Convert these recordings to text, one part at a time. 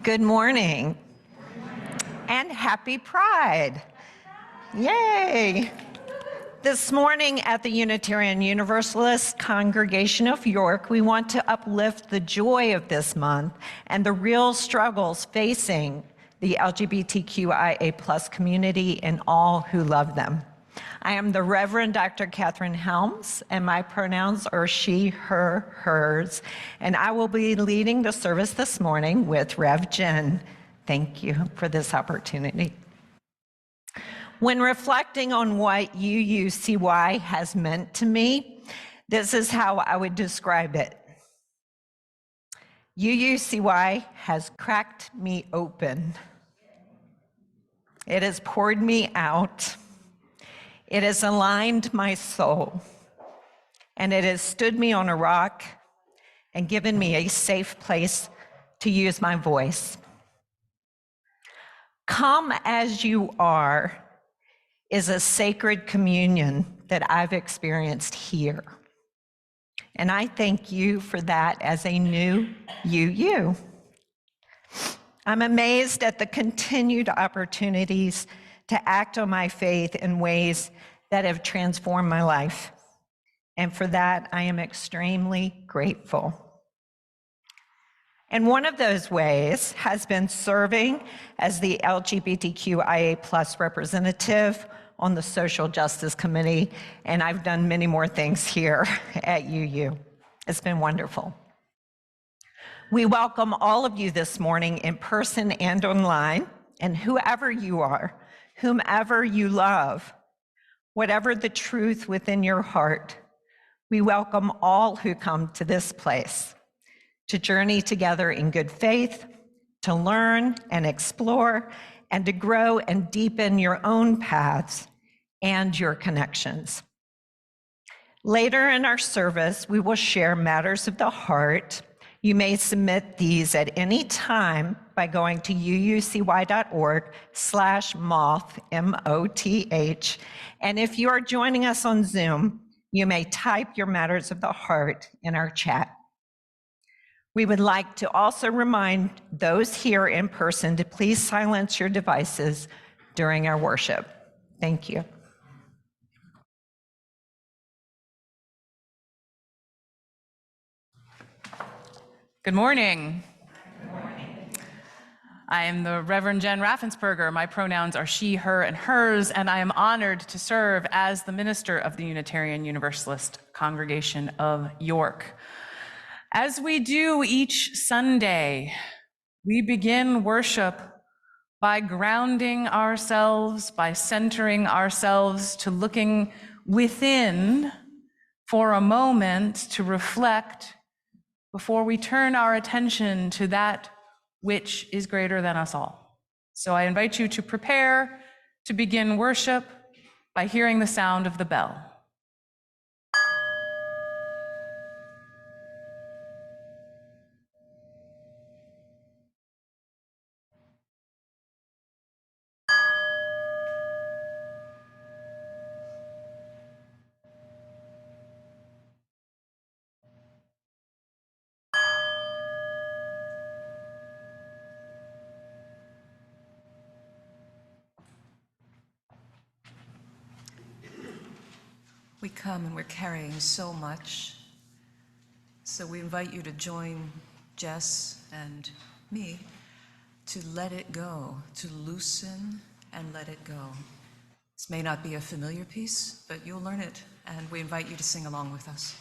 Good morning and happy Pride. Yay. This morning at the Unitarian Universalist Congregation of York, we want to uplift the joy of this month and the real struggles facing the LGBTQIA+ community and all who love them. I am the Reverend Dr. Catherine Helms, and my pronouns are she, her, hers, and I will be leading the service this morning with Rev Jen. Thank you for this opportunity. When reflecting on what UUCY has meant to me, this is how I would describe it. UUCY has cracked me open. It has poured me out. It has aligned my soul, and it has stood me on a rock and given me a safe place to use my voice. Come as you are is a sacred communion that I've experienced here. And I thank you for that as a new UU. I'm amazed at the continued opportunities to act on my faith in ways that have transformed my life. And for that, I am extremely grateful. And one of those ways has been serving as the LGBTQIA+ representative on the Social Justice Committee, and I've done many more things here at UU. It's been wonderful. We welcome all of you this morning in person and online, and whoever you are, whomever you love, whatever the truth within your heart, we welcome all who come to this place to journey together in good faith, to learn and explore, and to grow and deepen your own paths and your connections. Later in our service, we will share matters of the heart. You may submit these at any time by going to uucy.org/moth, M-O-T-H. And if you are joining us on Zoom, you may type your matters of the heart in our chat. We would like to also remind those here in person to please silence your devices during our worship. Thank you. Good morning. I am the Reverend Jen Raffensperger. My pronouns are she, her, and hers, and I am honored to serve as the minister of the Unitarian Universalist Congregation of York. As we do each Sunday, we begin worship by grounding ourselves, by centering ourselves, to looking within for a moment to reflect before we turn our attention to that which is greater than us all. So I invite you to prepare to begin worship by hearing the sound of the bell. We come and we're carrying so much, so we invite you to join Jess and me to let it go, to loosen and let it go. This may not be a familiar piece, but you'll learn it, and we invite you to sing along with us.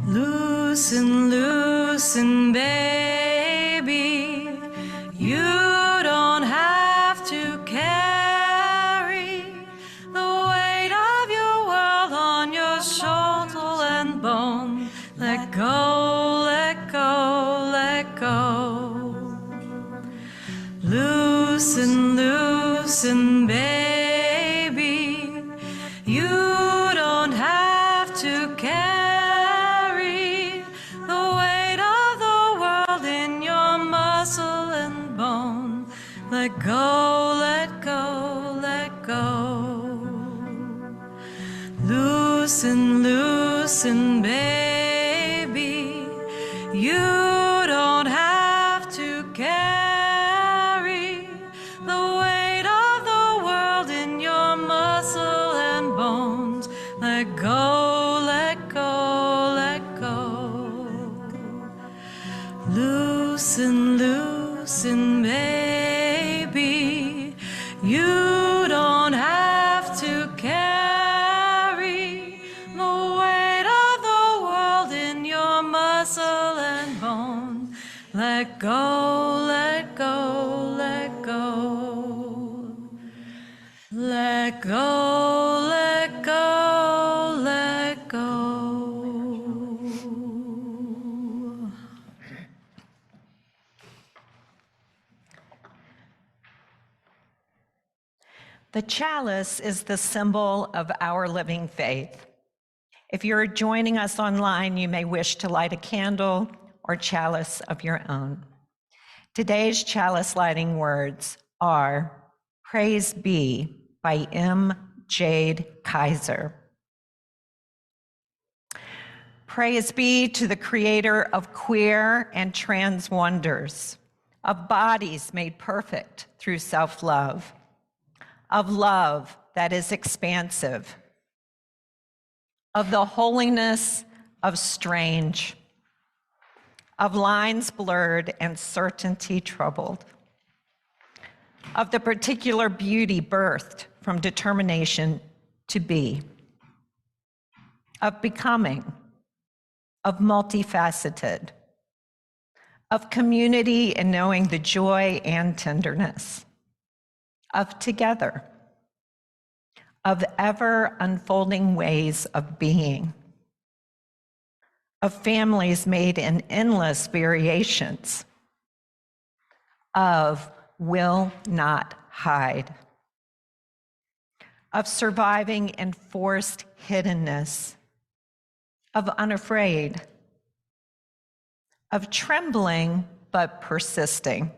Loosen, loosen, baby, you don't have to carry the weight of your world on your shoulder and bone. Let go, let go, let go. Loosen, loosen. loosen, baby. You don't have to carry the weight of the world in your muscle and bone. Let go, let go, let go. Loosen, loosen, baby. You don't have to carry the weight of the world in your muscle and bones. Let go, let go, let go. Loosen, loosen, baby. You don't have to carry the weight of the world in your muscle and bone. Let go, let go, let go. Let go, let go, let go. The chalice is the symbol of our living faith. If you're joining us online, you may wish to light a candle or chalice of your own. Today's chalice lighting words are Praise Be by M. Jade Kaiser. Praise be to the creator of queer and trans wonders, of bodies made perfect through self-love, of love that is expansive, of the holiness of strange, of lines blurred and certainty troubled, of the particular beauty birthed from determination to be, of becoming, of multifaceted, of community and knowing the joy and tenderness, of together, of ever unfolding ways of being, of families made in endless variations, of will not hide, of surviving enforced hiddenness, of unafraid, of trembling but persisting,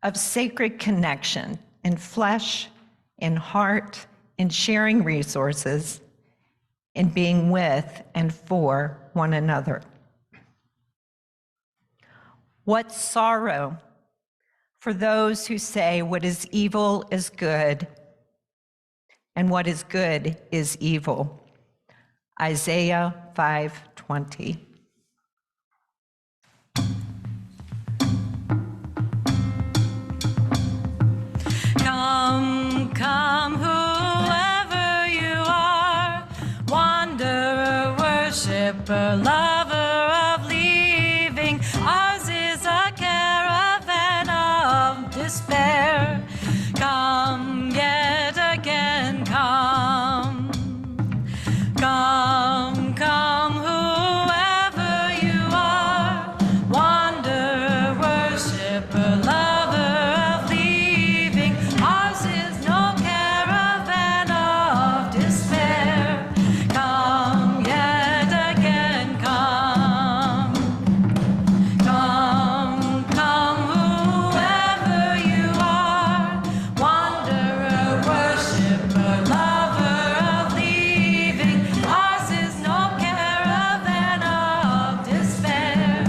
of sacred connection in flesh, in heart, in sharing resources, in being with and for one another. What sorrow for those who say what is evil is good and what is good is evil. Isaiah 5:20. Come, come, whoever you are, wanderer, worshiper, lover of leaving. Ours is a caravan of despair. Come yet again, come. Come, come, whoever you are, wanderer, worshiper, lover of leaving. Ours is no caravan of despair. Come yet again, come. Come, come, whoever you are, wanderer, worshiper, lover of leaving. Ours is no caravan of despair.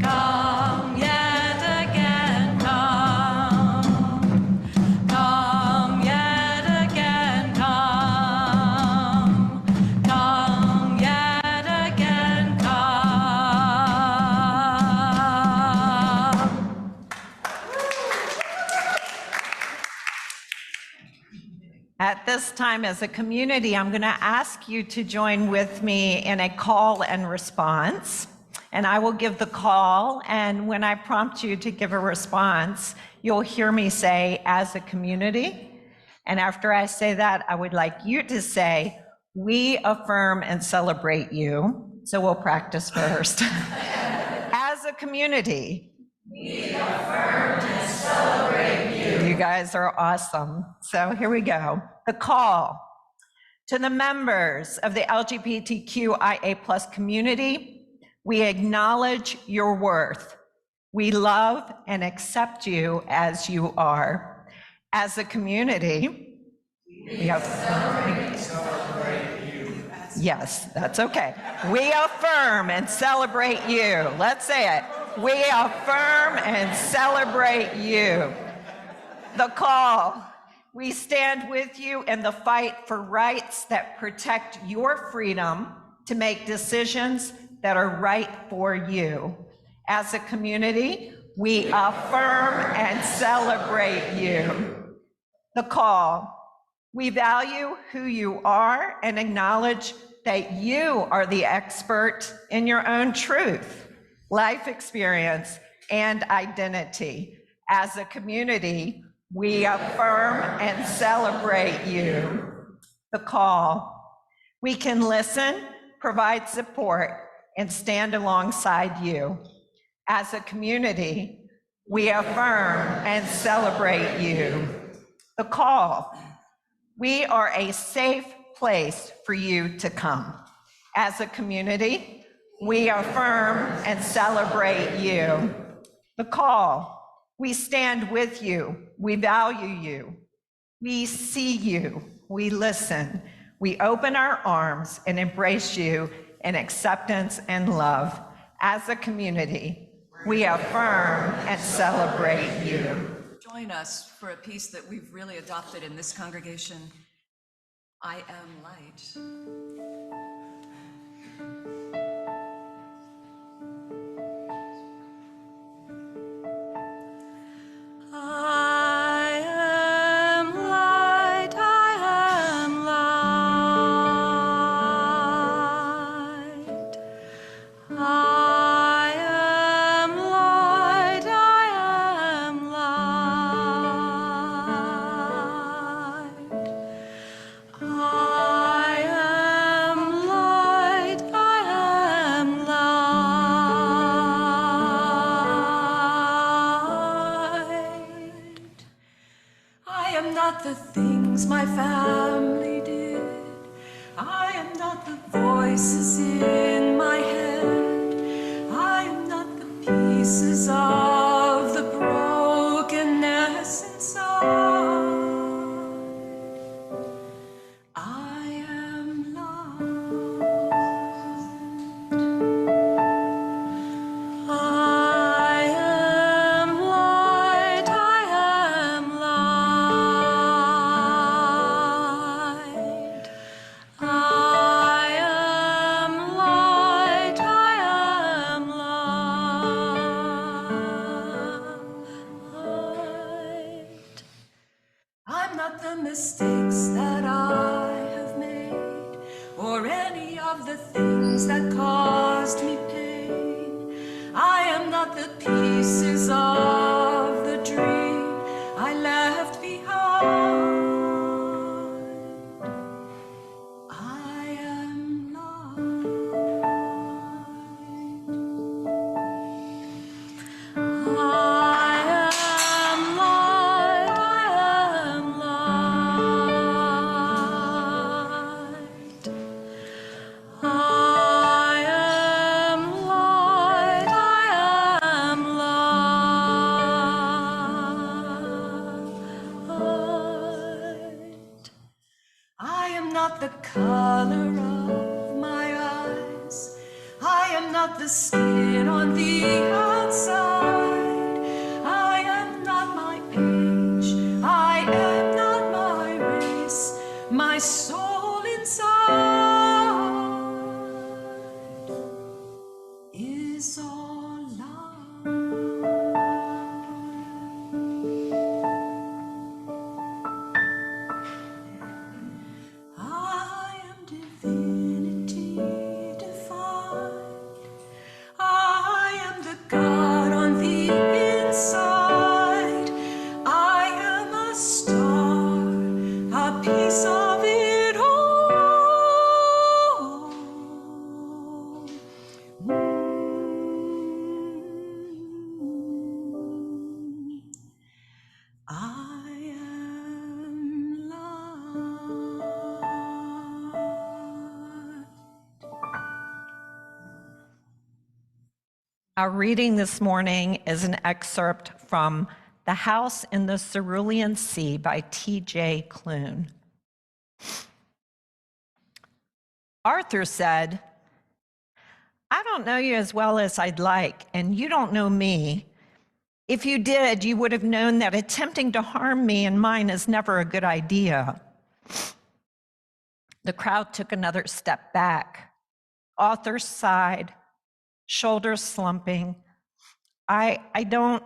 Come yet again, come. Come yet again, come. Come yet again, come. At this time, as a community, I'm going to ask you to join with me in a call and response. And I will give the call, and when I prompt you to give a response, you'll hear me say, as a community. And after I say that, I would like you to say, we affirm and celebrate you. So we'll practice first. As a community, we affirm and celebrate you. You guys are awesome. So here we go. The call to the members of the LGBTQIA plus community. We acknowledge your worth. We love and accept you as you are. As a community, we Yes, that's okay. We affirm and celebrate you. Let's say it. We affirm and celebrate you. The call. We stand with you in the fight for rights that protect your freedom to make decisions that are right for you. As a community, we affirm and celebrate you. The call. We value who you are and acknowledge that you are the expert in your own truth, life experience, and identity. As a community, we affirm and celebrate you. The call. We can listen, provide support, and stand alongside you. As a community, we affirm and celebrate you. The call. We are a safe place for you to come. As a community, we affirm and celebrate you. The call. We stand with you. We value you. We see you. We listen. We open our arms and embrace you in acceptance and love. As a community, we affirm and celebrate you. Join us for a piece that we've really adopted in this congregation. I am light. I am light, I am light. I am light, I am light. I am light, I am light. I am not the things my family did. I am not the voices in my head. I am not the pieces of the brokenness inside. I am light. I am light, I am light. I am light, I am light. I'm not the mistakes that I have made, or any of the things that caused me pain. I am not the pieces of the dream I left behind. I am light. I am light, I am light. I am light, I am light. I am not the color of my eyes. I am not the skin on the outside. I am not my age. I am not my race. My soul inside is all love. I am divinity defined. I am the God on the inside. I am a star, a piece of it Our reading this morning is an excerpt from The House in the Cerulean Sea by T.J. Klune. Arthur said, "I don't know you as well as I'd like, and you don't know me. If you did, you would have known that attempting to harm me and mine is never a good idea." The crowd took another step back. Arthur sighed, shoulders slumping. I don't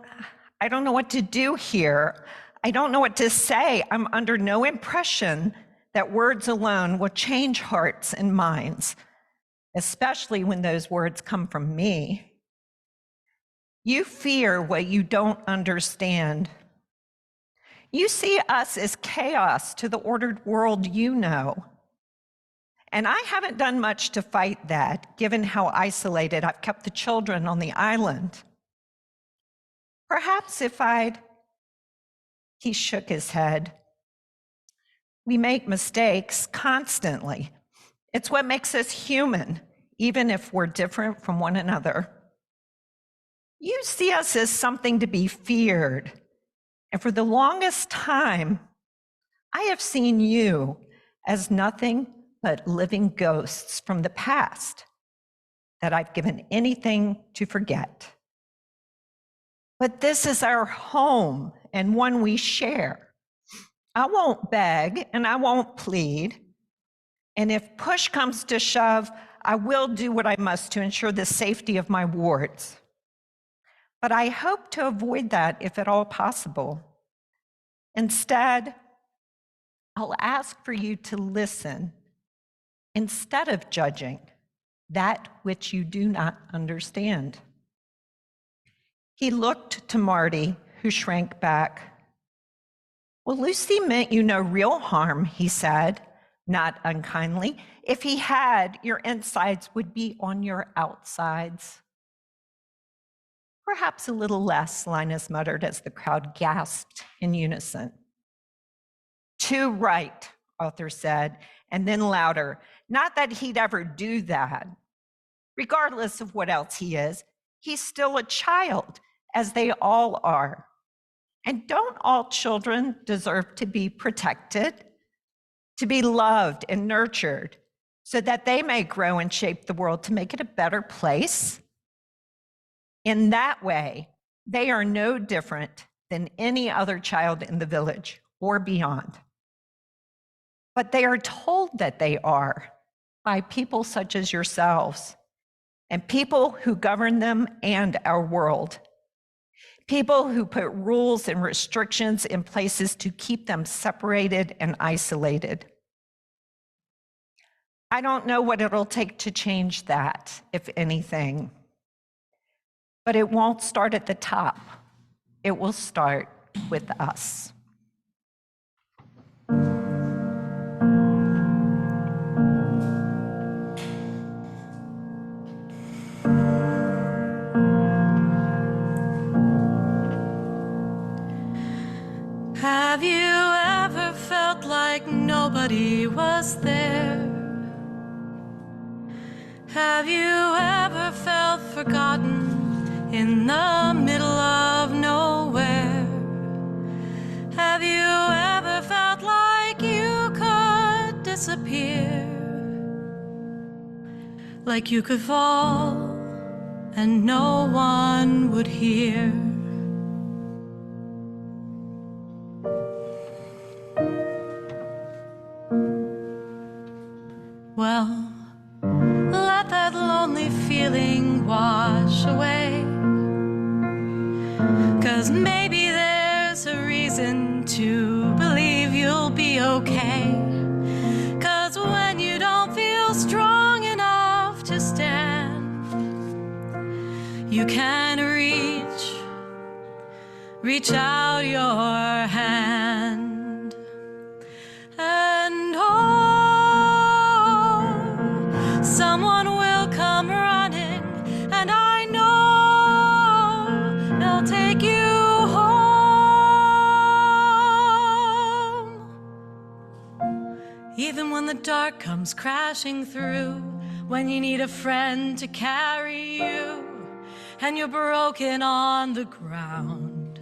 know what to do here. I don't know what to say. I'm under no impression that words alone will change hearts and minds, especially when those words come from me. You fear what you don't understand. You see us as chaos to the ordered world you know. And I haven't done much to fight that, given how isolated I've kept the children on the island. Perhaps if he shook his head. We make mistakes constantly. It's what makes us human, even if we're different from one another. You see us as something to be feared. And for the longest time, I have seen you as nothing but living ghosts from the past that I've given anything to forget. But this is our home and one we share. I won't beg and I won't plead. And if push comes to shove, I will do what I must to ensure the safety of my wards. But I hope to avoid that if at all possible. Instead, I'll ask for you to listen instead of judging that which you do not understand. He looked to Marty, who shrank back. Well, Lucy meant you no real harm, he said, not unkindly. If he had, your insides would be on your outsides. Perhaps a little less, Linus muttered as the crowd gasped in unison. Too right, Arthur said, and then louder. Not that he'd ever do that. Regardless of what else he is, he's still a child, as they all are. And don't all children deserve to be protected, to be loved and nurtured, so that they may grow and shape the world to make it a better place? In that way, they are no different than any other child in the village or beyond. But they are told that they are by people such as yourselves and people who govern them and our world. People who put rules and restrictions in places to keep them separated and isolated. I don't know what it'll take to change that, if anything. But it won't start at the top. It will start with us. Have you ever felt like nobody was there? Have you ever felt forgotten in the middle of nowhere? Have you ever felt like you could disappear? Like you could fall and no one would hear? Well, let that lonely feeling wash away, 'cause maybe there's a reason to believe you'll be okay. 'Cause when you don't feel strong enough to stand, you can reach out your hand, and someone will come running, and I know they'll take you home. Even when the dark comes crashing through, when you need a friend to carry you, and you're broken on the ground,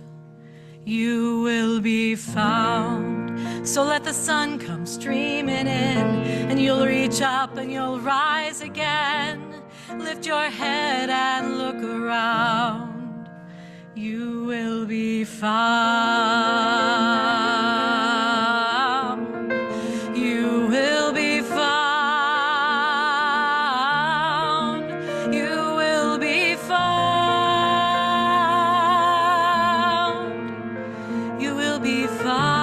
you will be found. So let the sun come streaming in, and you'll reach up and you'll rise again. Lift your head and look around. You will be found. You will be found. You will be found. You will be found.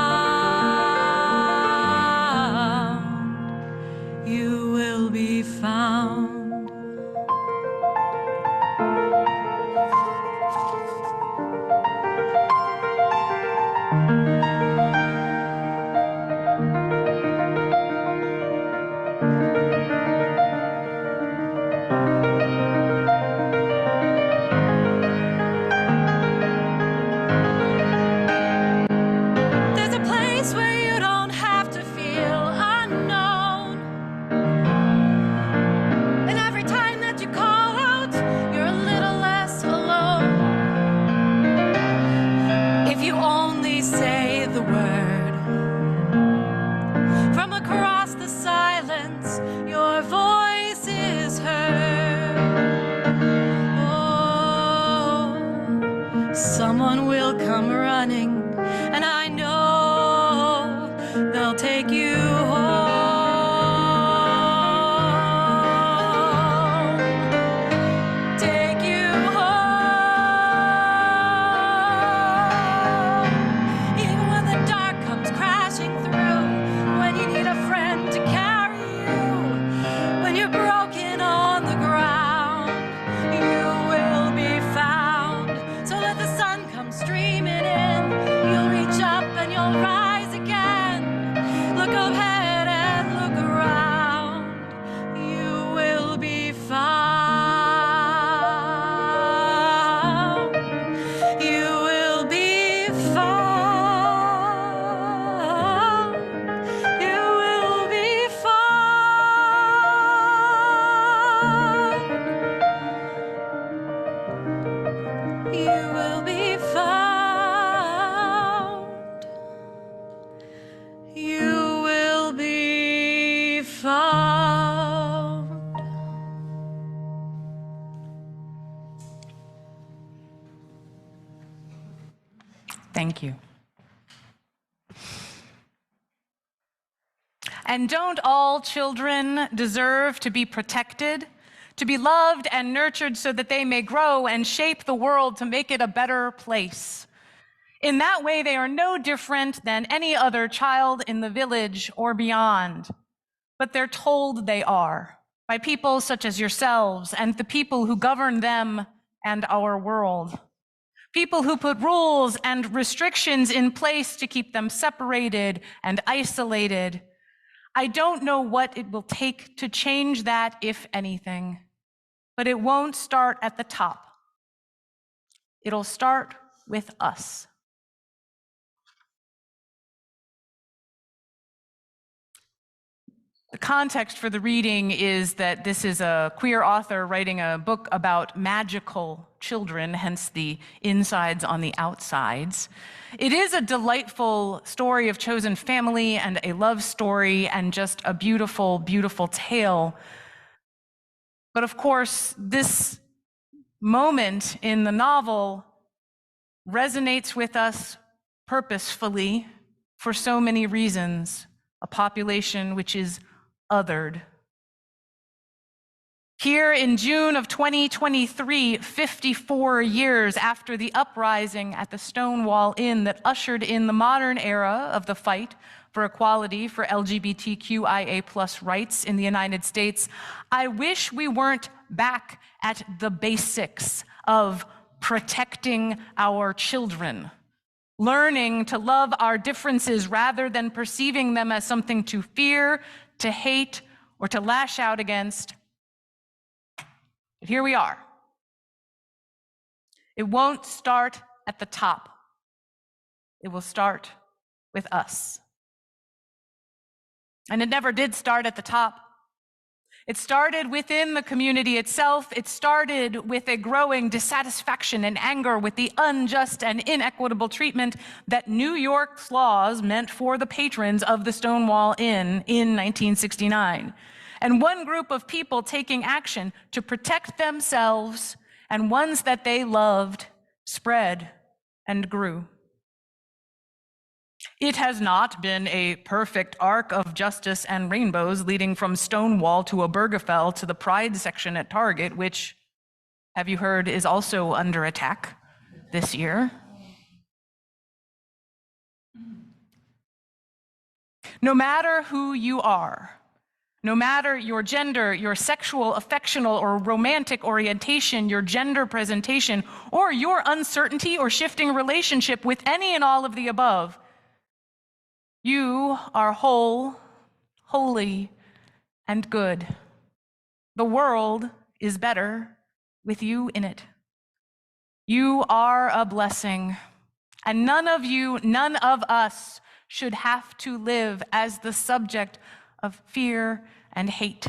You will be found. There's a place where you don't have to feel unknown. And every time that you call out, you're a little less alone. If you only say the word, from across the silence, your voice is heard. Oh, someone will come running, and I know they'll take you home. Take you home. Even when the dark comes crashing through, when you need a friend to carry you, when you're broken on the ground, you will be found. So let the sun come streaming in. You'll reach up and you'll rise again. Look ahead and look around. You will be found. You will be found. You will be found. You will be found. You will be found. Thank you. And don't all children deserve to be protected, to be loved and nurtured so that they may grow and shape the world to make it a better place? In that way, they are no different than any other child in the village or beyond. But they're told they are by people such as yourselves and the people who govern them and our world. People who put rules and restrictions in place to keep them separated and isolated. I don't know what it will take to change that, if anything, but it won't start at the top. It'll start with us. The context for the reading is that this is a queer author writing a book about magical children, hence the insides on the outsides. It is a delightful story of chosen family and a love story and just a beautiful, beautiful tale. But of course, this moment in the novel resonates with us purposefully for so many reasons. A population which is othered. Here in June of 2023, 54 years after the uprising at the Stonewall Inn that ushered in the modern era of the fight for equality for LGBTQIA+ rights in the United States, I wish we weren't back at the basics of protecting our children, learning to love our differences rather than perceiving them as something to fear, to hate, or to lash out against. But here we are. It won't start at the top. It will start with us. And it never did start at the top. It started within the community itself. It started with a growing dissatisfaction and anger with the unjust and inequitable treatment that New York's laws meant for the patrons of the Stonewall Inn in 1969. And one group of people taking action to protect themselves and ones that they loved spread and grew. It has not been a perfect arc of justice and rainbows leading from Stonewall to Obergefell to the Pride section at Target, which, have you heard, is also under attack this year. No matter who you are, no matter your gender, your sexual, affectional, or romantic orientation, your gender presentation, or your uncertainty or shifting relationship with any and all of the above, you are whole, holy, and good. The world is better with you in it. You are a blessing, and none of us should have to live as the subject of fear and hate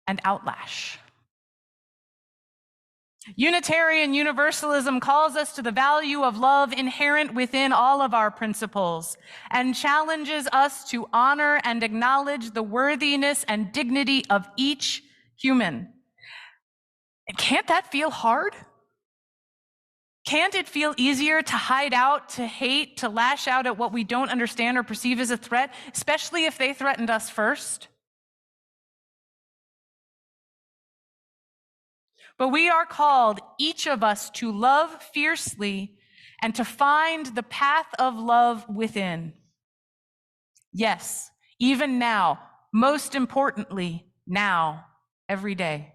and outlash. Unitarian Universalism calls us to the value of love inherent within all of our principles and challenges us to honor and acknowledge the worthiness and dignity of each human. And can't that feel hard? Can't it feel easier to hide out, to hate, to lash out at what we don't understand or perceive as a threat, especially if they threatened us first? But we are called, each of us, to love fiercely and to find the path of love within. Yes, even now, most importantly, now, every day.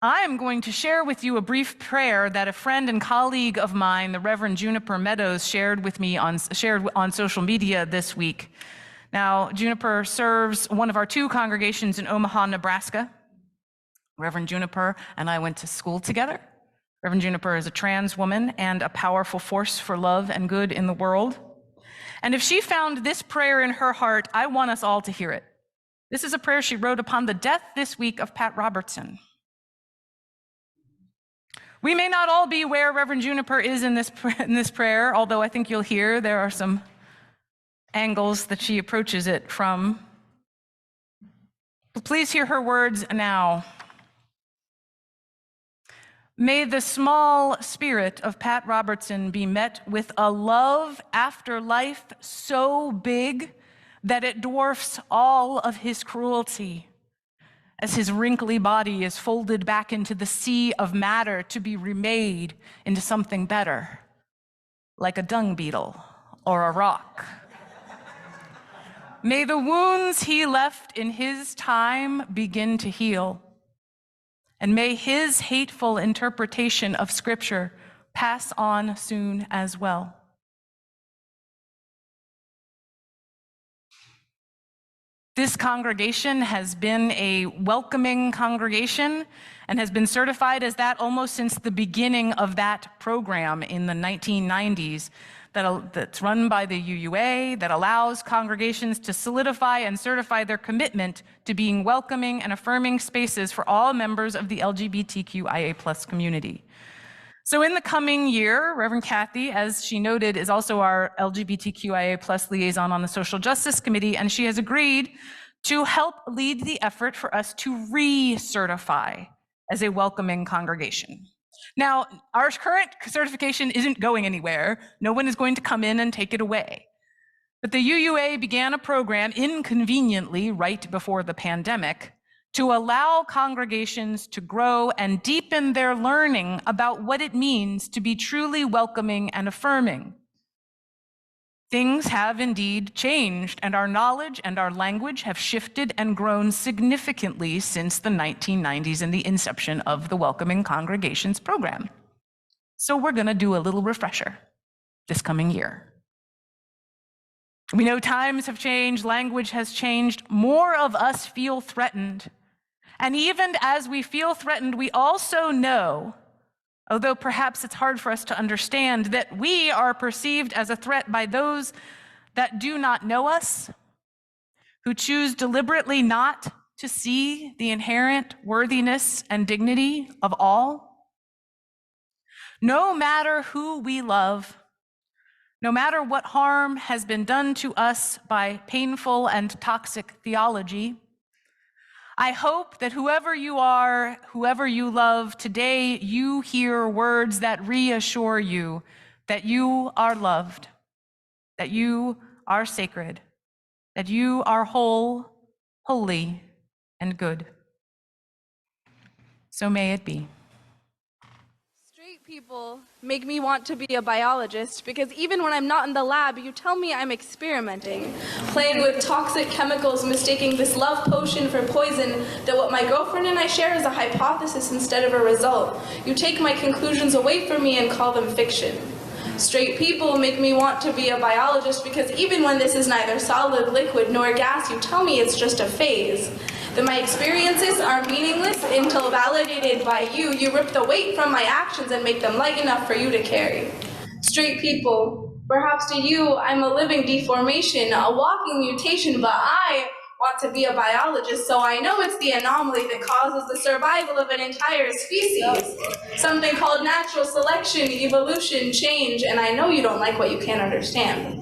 I am going to share with you a brief prayer that a friend and colleague of mine, the Reverend Juniper Meadows, shared on social media this week. Now, Juniper serves one of our two congregations in Omaha, Nebraska. Reverend Juniper and I went to school together. Reverend Juniper is a trans woman and a powerful force for love and good in the world. And if she found this prayer in her heart, I want us all to hear it. This is a prayer she wrote upon the death this week of Pat Robertson. We may not all be where Reverend Juniper is in this prayer, although I think you'll hear there are some angles that she approaches it from. But please hear her words now. May the small spirit of Pat Robertson be met with a love after life so big that it dwarfs all of his cruelty, as his wrinkly body is folded back into the sea of matter to be remade into something better, like a dung beetle or a rock. May the wounds he left in his time begin to heal. And may his hateful interpretation of Scripture pass on soon as well. This congregation has been a welcoming congregation and has been certified as that almost since the beginning of that program in the 1990s that's run by the UUA, that allows congregations to solidify and certify their commitment to being welcoming and affirming spaces for all members of the LGBTQIA+ community. So in the coming year, Reverend Kathy, as she noted, is also our LGBTQIA+ liaison on the Social Justice Committee, and she has agreed to help lead the effort for us to recertify as a welcoming congregation. Now, our current certification isn't going anywhere. No one is going to come in and take it away. But the UUA began a program inconveniently right before the pandemic to allow congregations to grow and deepen their learning about what it means to be truly welcoming and affirming. Things have indeed changed, and our knowledge and our language have shifted and grown significantly since the 1990s and the inception of the Welcoming Congregations program. So we're going to do a little refresher this coming year. We know times have changed, language has changed, more of us feel threatened. And even as we feel threatened, we also know, although perhaps it's hard for us to understand, that we are perceived as a threat by those that do not know us, who choose deliberately not to see the inherent worthiness and dignity of all? No matter who we love, no matter what harm has been done to us by painful and toxic theology, I hope that whoever you are, whoever you love, today you hear words that reassure you that you are loved, that you are sacred, that you are whole, holy, and good. So may it be. Straight people make me want to be a biologist because even when I'm not in the lab, you tell me I'm experimenting, playing with toxic chemicals, mistaking this love potion for poison, that what my girlfriend and I share is a hypothesis instead of a result. You take my conclusions away from me and call them fiction. Straight people make me want to be a biologist because even when this is neither solid, liquid, nor gas, you tell me it's just a phase. That my experiences are meaningless until validated by you. You rip the weight from my actions and make them light enough for you to carry. Straight people, perhaps to you, I'm a living deformation, a walking mutation, but I want to be a biologist, so I know it's the anomaly that causes the survival of an entire species. Something called natural selection, evolution, change, and I know you don't like what you can't understand.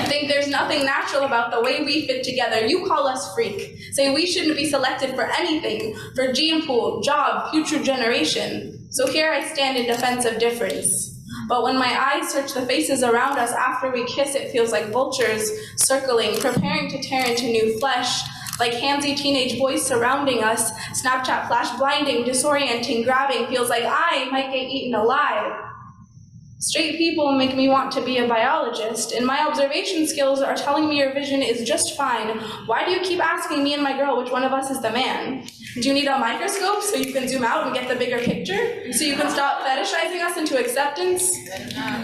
Think there's nothing natural about the way we fit together. You call us freak. Say we shouldn't be selected for anything, for gene pool, job, future generation. So here I stand in defense of difference. But when my eyes search the faces around us after we kiss, it feels like vultures circling, preparing to tear into new flesh, like handsy teenage boys surrounding us, Snapchat flash blinding, disorienting, grabbing, feels like I might get eaten alive. Straight people make me want to be a biologist, and my observation skills are telling me your vision is just fine. Why do you keep asking me and my girl which one of us is the man? Do you need a microscope so you can zoom out and get the bigger picture? So you can stop fetishizing us into acceptance?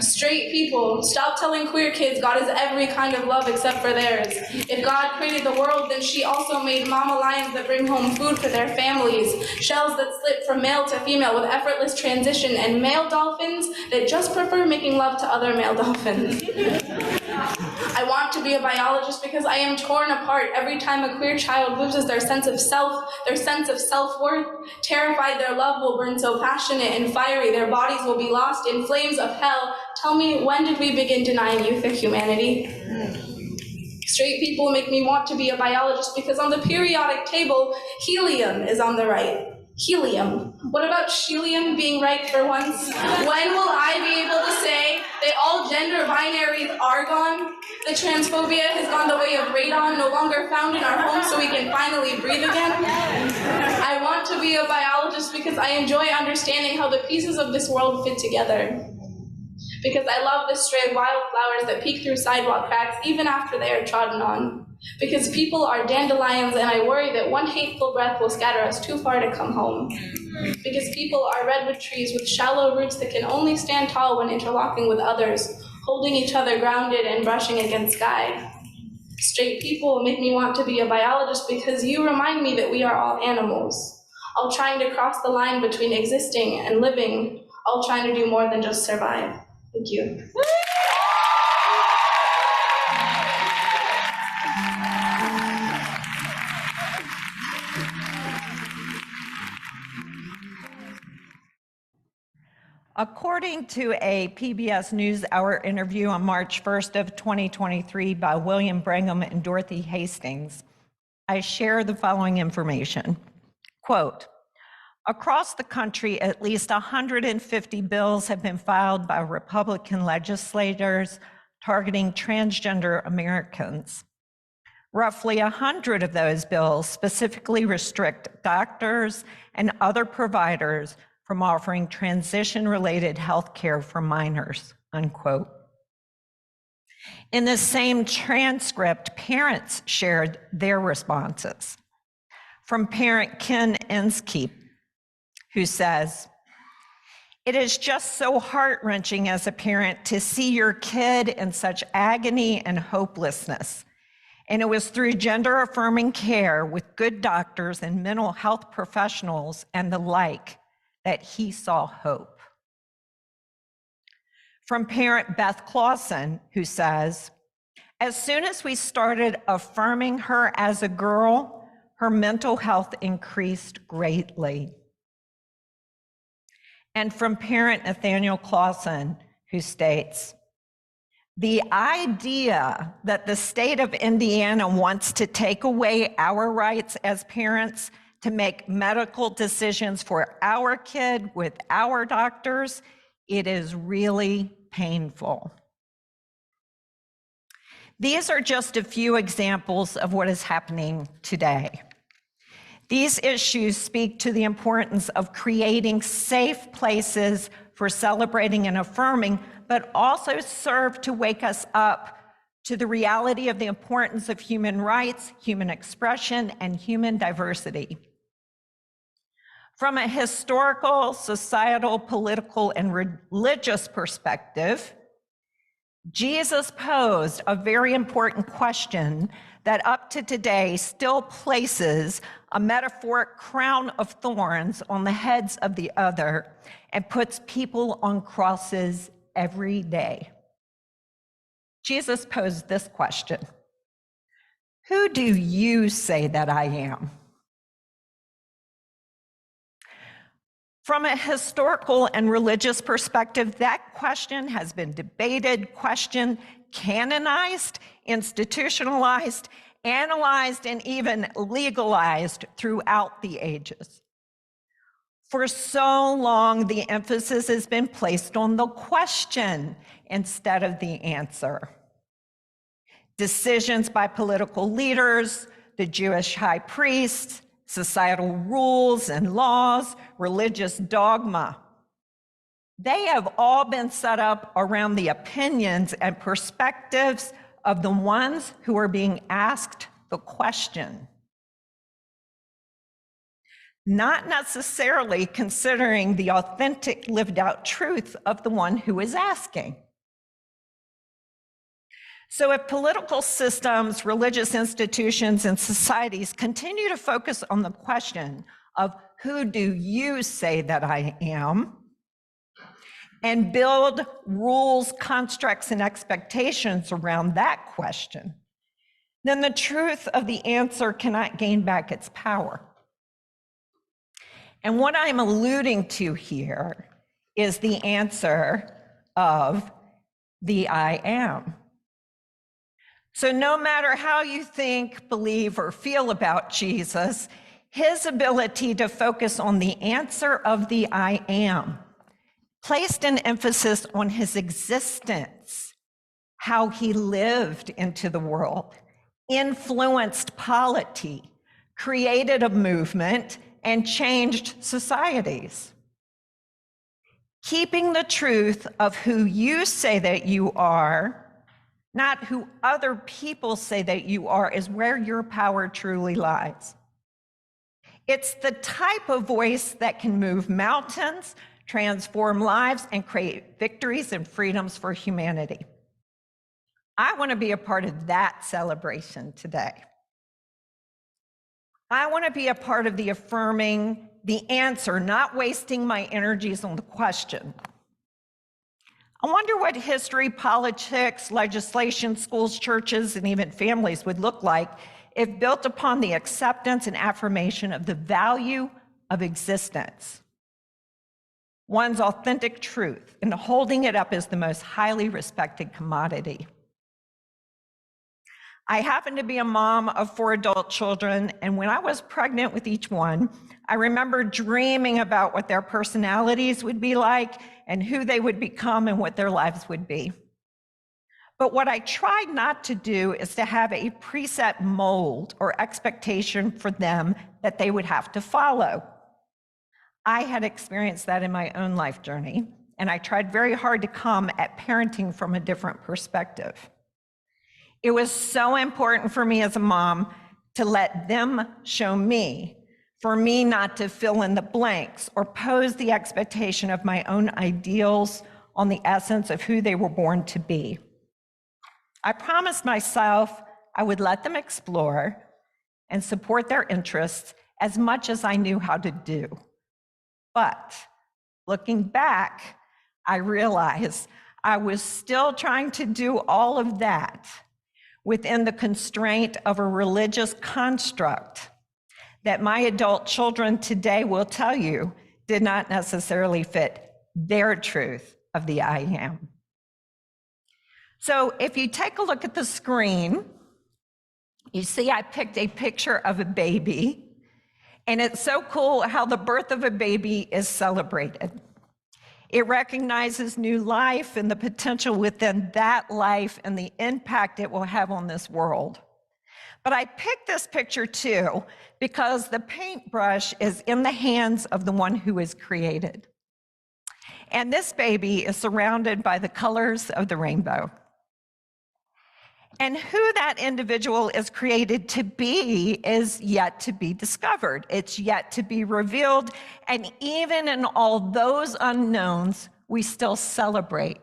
Straight people, stop telling queer kids God is every kind of love except for theirs. If God created the world, then she also made mama lions that bring home food for their families, shells that slip from male to female with effortless transition, and male dolphins that just prefer making love to other male dolphins. I want to be a biologist because I am torn apart every time a queer child loses their sense of self, their sense of self-worth, terrified their love will burn so passionate and fiery, their bodies will be lost in flames of hell. Tell me, when did we begin denying youth of humanity? Straight people make me want to be a biologist because on the periodic table, helium is on the right. Helium. What about helium being right for once? When will I be able to say that all gender binaries are gone? The transphobia has gone the way of radon, no longer found in our homes so we can finally breathe again? I want to be a biologist because I enjoy understanding how the pieces of this world fit together. Because I love the stray wildflowers that peek through sidewalk cracks even after they are trodden on. Because people are dandelions and I worry that one hateful breath will scatter us too far to come home. Because people are redwood trees with shallow roots that can only stand tall when interlocking with others, holding each other grounded and brushing against sky. Straight people make me want to be a biologist because you remind me that we are all animals, all trying to cross the line between existing and living, all trying to do more than just survive. Thank you. According to a PBS NewsHour interview on March 1st of 2023 by William Brigham and Dorothy Hastings, I share the following information. Quote, across the country, at least 150 bills have been filed by Republican legislators targeting transgender Americans. Roughly 100 of those bills specifically restrict doctors and other providers from offering transition-related health care for minors, unquote. In the same transcript, parents shared their responses. From parent Ken Inskeep, who says, it is just so heart-wrenching as a parent to see your kid in such agony and hopelessness. And it was through gender-affirming care with good doctors and mental health professionals and the like that he saw hope. From parent Beth Clausen, who says, As soon as we started affirming her as a girl, her mental health increased greatly. And from parent Nathaniel Clausen, who states, the idea that the state of Indiana wants to take away our rights as parents to make medical decisions for our kid with our doctors, it is really painful. These are just a few examples of what is happening today. These issues speak to the importance of creating safe places for celebrating and affirming, but also serve to wake us up to the reality of the importance of human rights, human expression, and human diversity. From a historical, societal, political, and religious perspective, Jesus posed a very important question that up to today still places a metaphoric crown of thorns on the heads of the other and puts people on crosses every day. Jesus posed this question: who do you say that I am? From a historical and religious perspective, that question has been debated, questioned, canonized, institutionalized, analyzed, and even legalized throughout the ages. For so long, the emphasis has been placed on the question instead of the answer. Decisions by political leaders, the Jewish high priests, societal rules and laws, religious dogma. They have all been set up around the opinions and perspectives of the ones who are being asked the question, not necessarily considering the authentic lived out truth of the one who is asking. So if political systems, religious institutions, and societies continue to focus on the question of who do you say that I am, and build rules, constructs, and expectations around that question, then the truth of the answer cannot gain back its power. And what I'm alluding to here is the answer of the I am. So no matter how you think, believe, or feel about Jesus, his ability to focus on the answer of the I am placed an emphasis on his existence, how he lived into the world, influenced polity, created a movement, and changed societies. Keeping the truth of who you say that you are, not who other people say that you are, is where your power truly lies. It's the type of voice that can move mountains, transform lives, and create victories and freedoms for humanity. I want to be a part of that celebration today. I want to be a part of the affirming the answer, not wasting my energies on the question. I wonder what history, politics, legislation, schools, churches, and even families would look like if built upon the acceptance and affirmation of the value of existence, one's authentic truth, and holding it up as the most highly respected commodity. I happen to be a mom of 4 adult children, and when I was pregnant with each one, I remember dreaming about what their personalities would be like and who they would become and what their lives would be. But what I tried not to do is to have a preset mold or expectation for them that they would have to follow. I had experienced that in my own life journey, and I tried very hard to come at parenting from a different perspective. It was so important for me as a mom to let them show me, for me not to fill in the blanks or pose the expectation of my own ideals on the essence of who they were born to be. I promised myself I would let them explore and support their interests as much as I knew how to do. But looking back, I realized I was still trying to do all of that within the constraint of a religious construct that my adult children today will tell you did not necessarily fit their truth of the I am. So if you take a look at the screen, you see I picked a picture of a baby, and it's so cool how the birth of a baby is celebrated. It recognizes new life and the potential within that life and the impact it will have on this world. But I picked this picture too because the paintbrush is in the hands of the one who is created. And this baby is surrounded by the colors of the rainbow. And who that individual is created to be is yet to be discovered. It's yet to be revealed. And even in all those unknowns, we still celebrate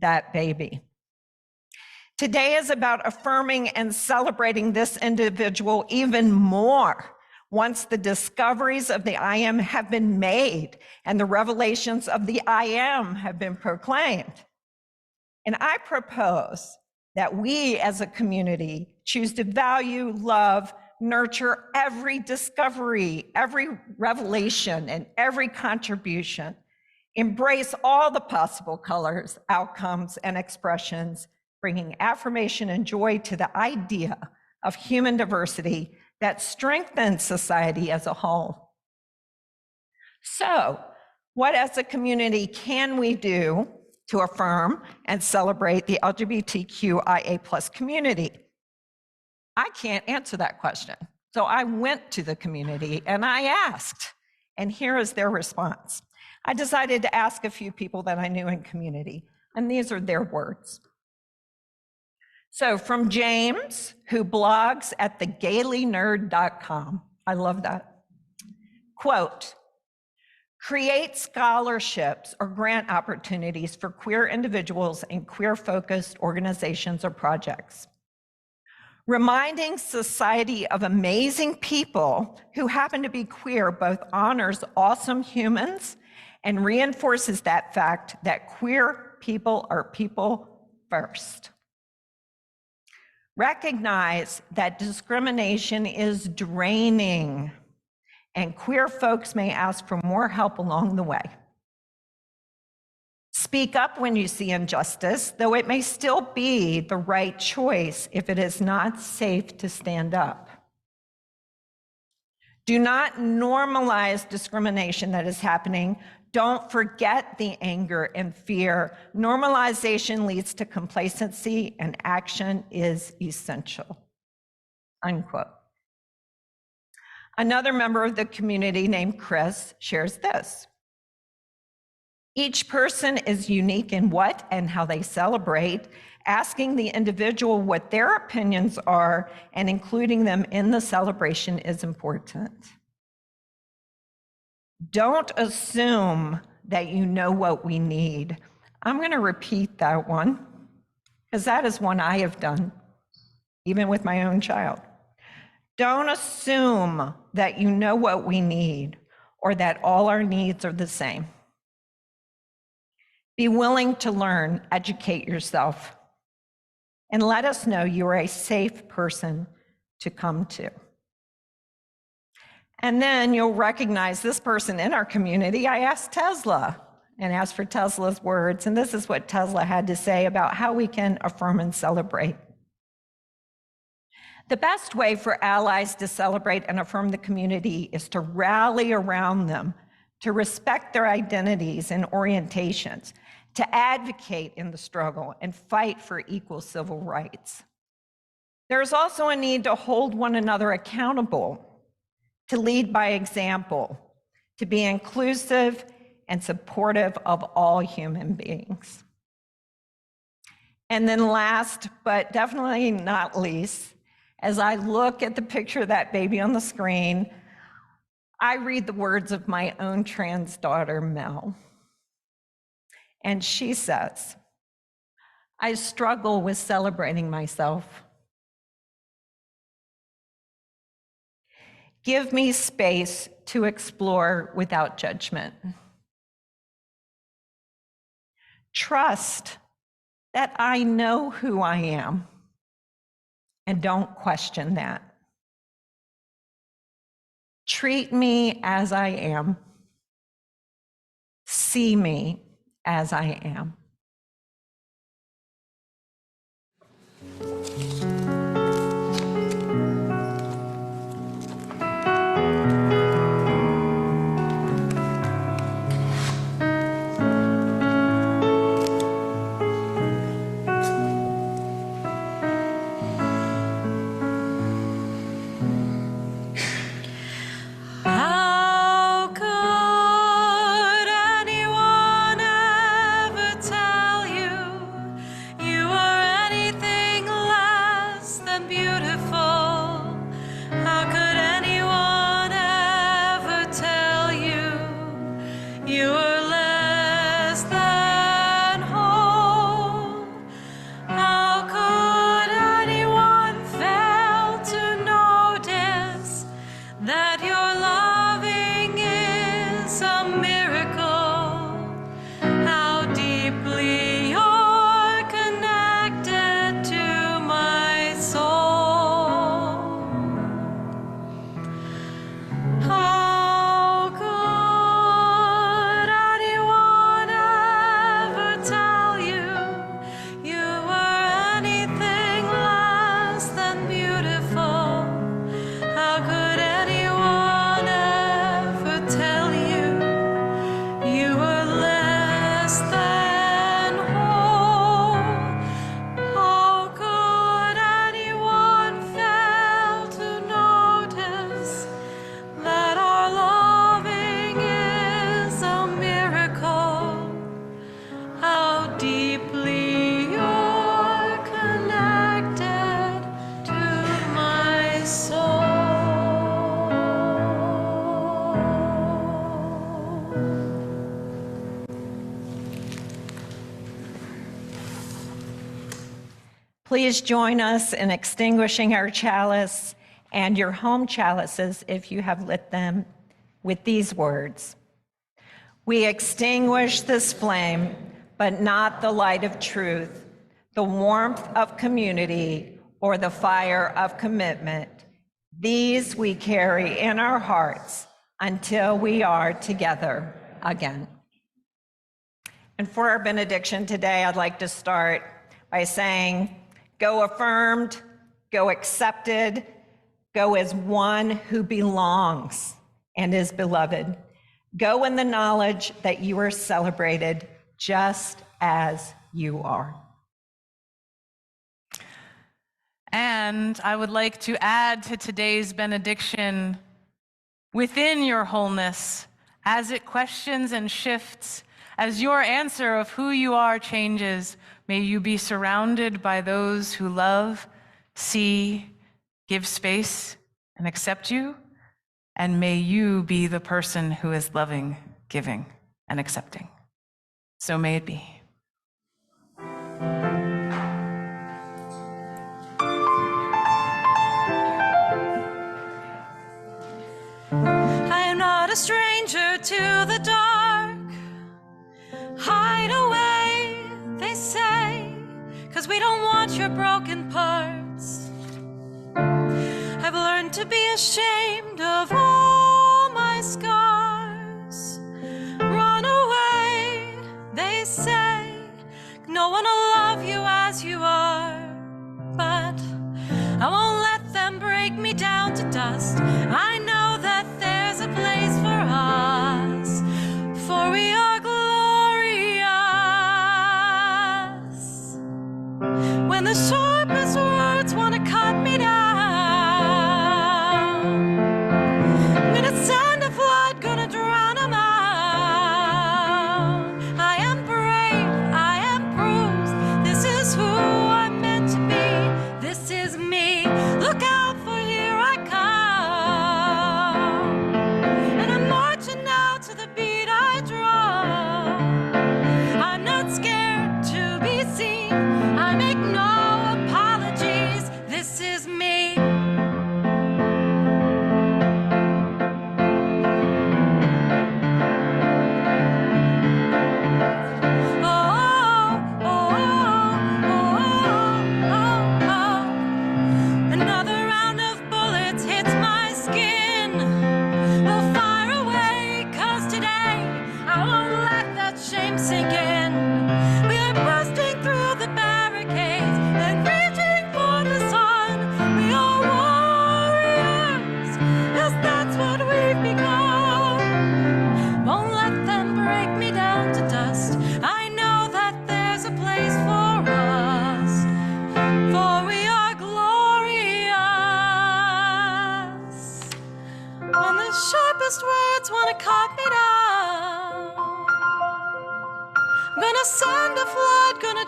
that baby. Today is about affirming and celebrating this individual even more once the discoveries of the I am have been made and the revelations of the I am have been proclaimed. And I propose that we as a community choose to value, love, nurture every discovery, every revelation, and every contribution. Embrace all the possible colors, outcomes, and expressions, bringing affirmation and joy to the idea of human diversity that strengthens society as a whole. So, what as a community can we do to affirm and celebrate the LGBTQIA+ community? I can't answer that question. So I went to the community and I asked, and here is their response. I decided to ask a few people that I knew in community, and these are their words. So from James, who blogs at thegaylynerd.com, I love that, quote, create scholarships or grant opportunities for queer individuals and queer-focused organizations or projects. Reminding society of amazing people who happen to be queer both honors awesome humans and reinforces that fact that queer people are people first. Recognize that discrimination is draining, and queer folks may ask for more help along the way. Speak up when you see injustice, though it may still be the right choice if it is not safe to stand up. Do not normalize discrimination that is happening. Don't forget the anger and fear. Normalization leads to complacency, and action is essential. Unquote. Another member of the community named Chris shares this. Each person is unique in what and how they celebrate. Asking the individual what their opinions are and including them in the celebration is important. Don't assume that you know what we need. I'm going to repeat that one, because that is one I have done, even with my own child. Don't assume that you know what we need or that all our needs are the same. Be willing to learn, educate yourself, and let us know you are a safe person to come to. And then you'll recognize this person in our community. I asked Tesla and asked for Tesla's words, and this is what Tesla had to say about how we can affirm and celebrate. The best way for allies to celebrate and affirm the community is to rally around them, to respect their identities and orientations, to advocate in the struggle and fight for equal civil rights. There's also a need to hold one another accountable, to lead by example, to be inclusive and supportive of all human beings. And then last, but definitely not least, as I look at the picture of that baby on the screen, I read the words of my own trans daughter, Mel. And she says, I struggle with celebrating myself. Give me space to explore without judgment. Trust that I know who I am. and don't question that. Treat me as I am. See me as I am. How could anyone ever tell you you are anything less than beautiful? How could anyone ever tell you you are less than whole? How could anyone fail to notice that your loving is a miracle? How deeply you're connected to my soul. How could anyone ever tell you you were anything less than beautiful? How could anyone ever tell you you were less than whole? How could anyone fail to notice that our loving is a miracle? How deeply you're connected to my soul. Please join us in extinguishing our chalice and your home chalices, if you have lit them, with these words. We extinguish this flame, but not the light of truth, the warmth of community, or the fire of commitment. These we carry in our hearts until we are together again. And for our benediction today, I'd like to start by saying, go affirmed, go accepted, go as one who belongs and is beloved. Go in the knowledge that you are celebrated just as you are. And I would like to add to today's benediction, within your wholeness, as it questions and shifts, as your answer of who you are changes, may you be surrounded by those who love, see, give space, and accept you. And may you be the person who is loving, giving, and accepting. So may it be. I am not a stranger to the dark. Hide away, they say, 'cause we don't want your broken parts. I've learned to be ashamed of all my scars. Run away, they say, no one will love you as you are. But I won't let them break me down to dust. I know that there's a place for us, for we are glorious. When the sharpest words want to cut me down, I'm gonna send a flood, gonna drown them out. I am brave, I am bruised. This is who I'm meant to be. This is me. Look out, for here I come. And I'm marching out to the beat I drum. I'm not scared to be seen. I make no apologies.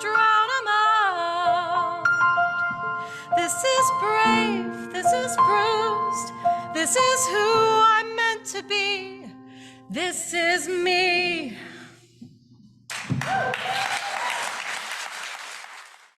drown 'em out. This is brave, this is bruised, this is who I'm meant to be, this is me.